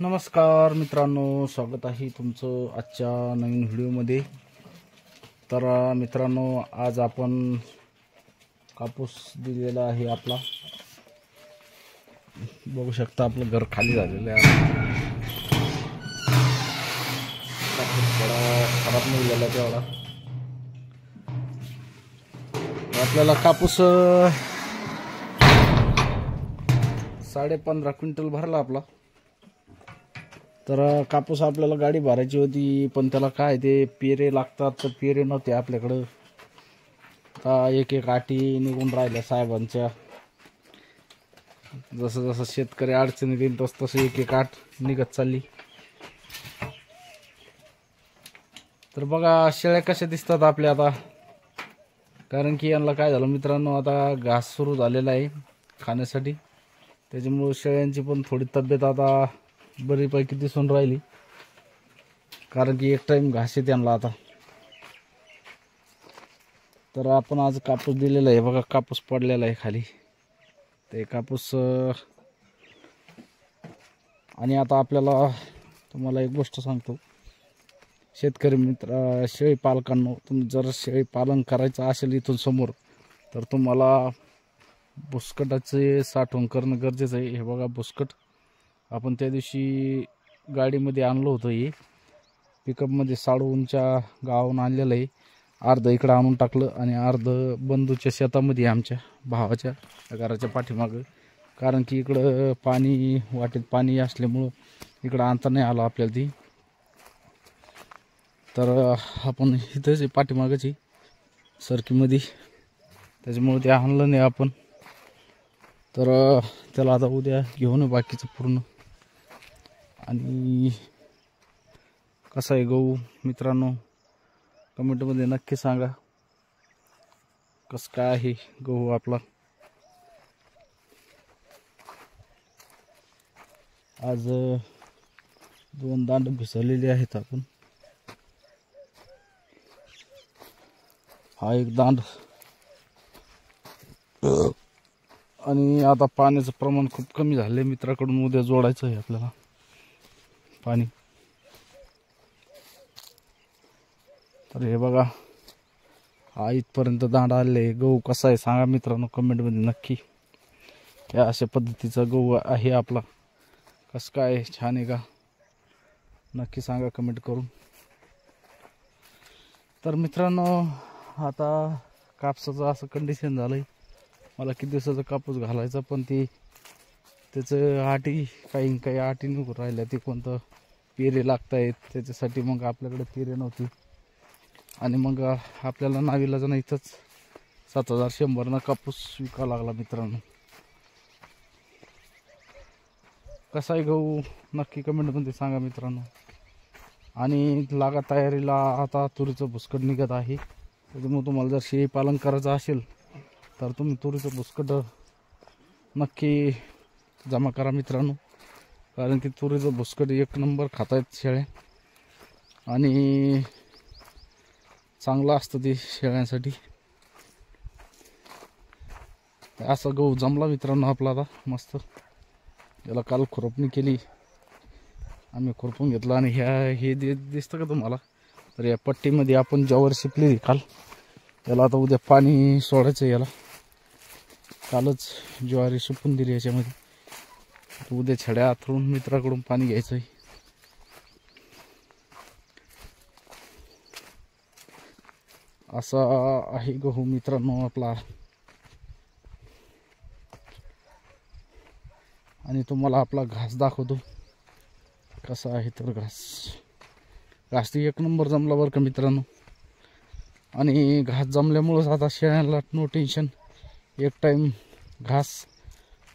नमस्कार मित्रांनो, स्वागत आहे तुमचं आजच्या नवीन व्हिडिओमध्ये। तर मित्रांनो, आज आपण कापूस दिलेला आहे आपला। बघू शकता आपलं घर खाली झालेलं आहे। कापूस थोडा खराब नाही झाला तेवढा। आपल्याला कापूस 15.5 क्विंटल भरला आपला। तर कापूस आपल्याला गाडी भरायची होती, पण त्याला काय ते पेरे लागतात, तर पेरे नव्हते आपल्याकडे। आता एक एक आटी निघून राहिल्या साहेबांच्या। जसं जसं शेतकरी अडचणीत येईल तसं तसं एक एक आट निघत चालली। तर बघा शेळ्या कशा दिसतात आपल्या आता, कारण की यांना काय झालं मित्रांनो, आता घास सुरू झालेला आहे खाण्यासाठी। त्याच्यामुळे शेळ्यांची पण थोडी तब्येत आता बरीपैकी दिसून राहिली, कारण की एक टाइम घास आहे त्यांना आता। तर आपण आज कापूस दिलेला आहे, बघा कापूस पडलेला आहे खाली ते कापूस। आणि आता आपल्याला तुम्हाला एक गोष्ट सांगतो, शेतकरी मित्र शेळी पालकांनो, तुम्ही जर शेळी पालन करायचं असेल इथून समोर, तर तुम्हाला बुसकटाचे साठवण करणं गरजेचं आहे। हे बघा बुसकट आपण त्या दिवशी गाडीमध्ये आणलं होतं, हे पिकअपमध्ये साडवूनच्या गावाहून आणलेलं आहे। अर्ध इकडं आणून टाकलं आणि अर्ध बंधूच्या शेतामध्ये आमच्या भावाच्या घराच्या पाठीमागं, कारण की इकडं पाणी वाटेत पाणी असल्यामुळं इकडं आणता नाही आलं आपल्याला ती। तर आपण इथंच पाठीमागची सरकीमध्ये, त्याच्यामुळे ते आणलं नाही आपण। तर त्याला आता उद्या घेऊन बाकीचं पूर्ण। आणि कसा आहे गहू मित्रांनो, कमेंटमध्ये नक्की सांगा कसं काय आहे गहू आपला। आज 2 दांड भिजवलेले आहेत आपण। हा एक दांड, आणि आता पाण्याचं प्रमाण खूप कमी झाले मित्राकडून, उद्या जोडायचं आहे आपल्याला पाणी। तर हे बघा हा इथपर्यंत दांडा आले। गहू कसा आहे सांगा मित्रांनो कमेंटमध्ये नक्की। या अशा पद्धतीचा गहू आहे आपला, कसं काय छान आहे का नक्की सांगा कमेंट करून। तर मित्रांनो, आता कापसाचं असं कंडिशन झालंय, मला किती दिवसाचा कापूस घालायचा, पण ती त्याचं आटी काही आटी निघून राहिल्या, ते कोणतं पेरे लागत आहेत त्याच्यासाठी। मग आपल्याकडे पेरे नव्हती, आणि मग आपल्याला नावीलाजानं इथंच 7100 कापूस विकावा लागला मित्रांनो। कसा आहे गहू नक्की कमेंटमध्ये सांगा मित्रांनो। आणि लागा तयारीला आता तुरीचं भुसकट निघत आहे, त्याच्यामुळे तुम्हाला जर शेळी पालन करायचं असेल तर तुम्ही तुरीचं भुसकट नक्की जमा करा मित्रांनो, कारण की तुरीचं भुसकट 1 नंबर खातायत शेळ्या, आणि चांगलं असतं ते शेळ्यांसाठी। असा गहू जमला मित्रांनो आपला आता मस्त। याला काल खुरपणी केली आम्ही, खुरपून घेतला, आणि हे दिसतं का तुम्हाला, तर या पट्टीमध्ये आपण ज्वावर शिपली काल, याला आता उद्या पाणी सोडायचं। याला कालच ज्वारी सुपून दिली याच्यामध्ये, उद्या छड्या आथरून मित्राकडून पाणी घ्यायचं आहे। असा आहे गहू मित्रांनो आपला। आणि तुम्हाला आपला घास दाखवतो कसा आहे। तर घास 1 नंबर जमला बरं का मित्रांनो, आणि घास जमल्यामुळंच आता शेळ्यांना नो टेन्शन, एक टाइम घास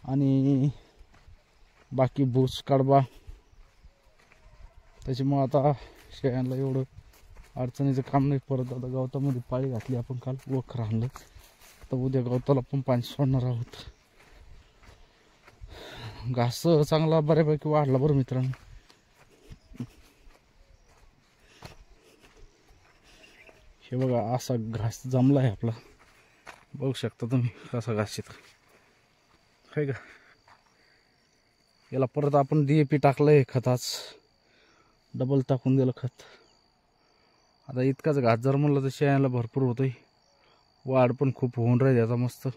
आणि बाकी भूस कडबा, त्याच्यामुळं आता शेळ्यांना एवढं अडचणीचं काम नाही परत। आता गवतामध्ये पाळी घातली आपण काल, वखर आणलं, तर उद्या गवताला पण पाणी सोडणार आहोत। घास चांगला बऱ्यापैकी वाढला बरं मित्रांनो। हे बघा असा घास जमला आहे आपला, बघू शकता तुम्ही कसा घास येतो, आहे का। याला परत आपण DAP टाकलंय खताच, डबल टाकून दिलं खत. आता इतकाच घास जर म्हणलं तर शेळ्याला भरपूर होतोय. वाढ पण खूप होऊन राहिली आता मस्त.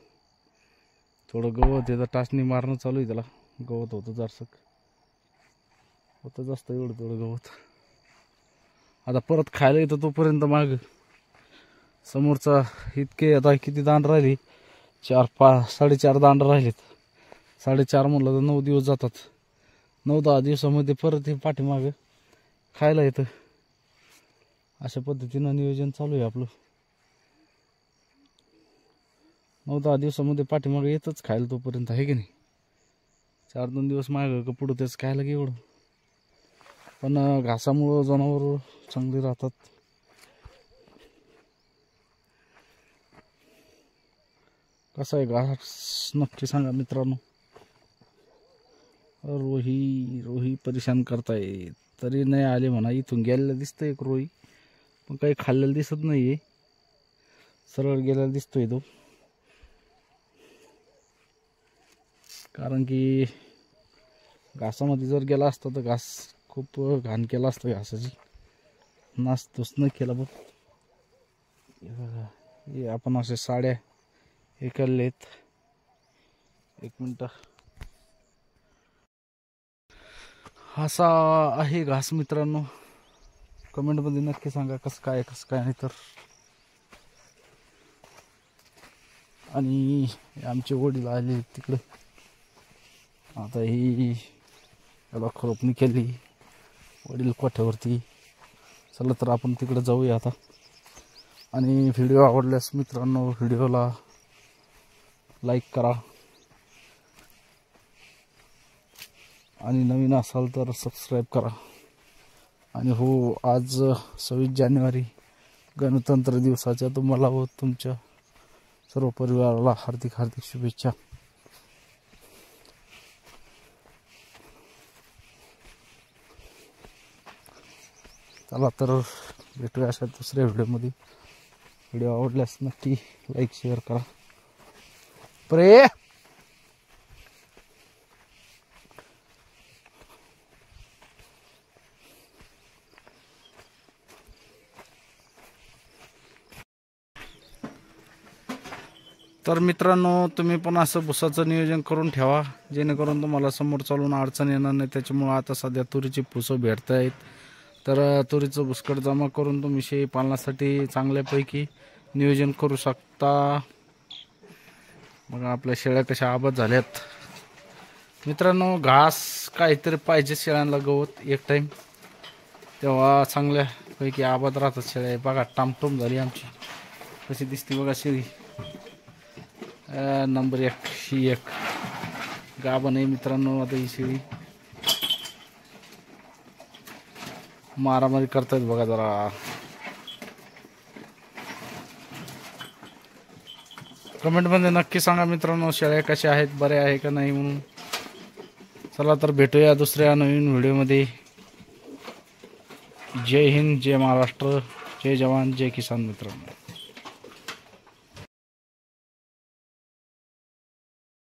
थोडं गवत आहे तर टाचणी मारणं चालू आहे त्याला. गवत होतं जारसक होतं जास्त, एवढं तेवढं गवत. आता परत खायला येतं तोपर्यंत माग समोरचा इतके आता किती दांड राहिली, 4-5-4.5 दांड राहिलेत. 4.5 म्हणलं तर 9 दिवस जातात. 9-10 दिवसामध्ये परत हे पाठीमाग खायला येतं. अशा पद्धतीनं नियोजन चालू आहे आपलं. 9-10 दिवसामध्ये पाठीमाग येतच खायला तोपर्यंत, आहे की नाही. 4-2 दिवस माग का पुढं तेच खायला की एवढं. पण घासामुळं जनावर चांगली राहतात. कसा आहे घास नक्की सांगा मित्रांनो. रोही परेशान करताय, तरी नाही आले म्हणा. इथून गेलेला दिसतंय एक रोही, पण काही खाल्लेलं दिसत नाहीये. सरळ गेलेला दिसतोय तो, कारण की घासामध्ये जर गेला असता तर घास खूप घाण केला असतं. घासाची नासतोच न केला बघ. हे आपण असे साड्या हे केलेत. 1 मिनिट. असा आहे घास मित्रांनो. कमेंटमध्ये नक्की सांगा कसं काय नाही तर. आणि आमचे वडील आले तिकडे. आता ही याला खुरपणी केली, वडील कोठ्यावरती. चला तर आपण तिकडे जाऊया आता. आणि व्हिडिओ आवडल्यास मित्रांनो व्हिडिओला लाईक करा, आणि नवीन असाल तर सबस्क्राईब करा. आणि हो, आज 26 जानेवारी गणतंत्र दिवसाच्या तुम्हाला व तुमच्या सर्व परिवाराला हार्दिक शुभेच्छा. चला तर भेटूया अशा दुसऱ्या व्हिडिओमध्ये. व्हिडिओ आवडल्यास नक्की लाईक शेअर करा. प्रे तर मित्रांनो, तुम्ही पण असं भुसाचं नियोजन करून ठेवा, जेणेकरून तुम्हाला समोर चालून अडचण येणार नाही. त्याच्यामुळे आता सध्या तुरीची फुसं भेटत आहेत. तर तुरीचं भुसकट जमा करून तुम्ही शेळी पालनासाठी चांगल्यापैकी नियोजन करू शकता. मग आपल्या शेळ्या कशा आबाद झाल्यात मित्रांनो. घास काहीतरी पाहिजे शेळ्यांना, गवत एक टाईम, तेव्हा चांगल्यापैकी आबाद राहतात शेळ्या. बघा टामटूम झाली आमची, कशी दिसते बघा शेळी. नंबर 1 ही एक गाभण आहे मित्रांनो. आता ही शेळी मारामारी करतायत बघा जरा. कमेंटमध्ये नक्की सांगा मित्रांनो शेळ्या कशा आहेत, बऱ्या आहे का नाही म्हणून. चला तर भेटूया दुसऱ्या नवीन व्हिडिओमध्ये. जय हिंद, जय महाराष्ट्र, जय जवान, जय किसान मित्रांनो.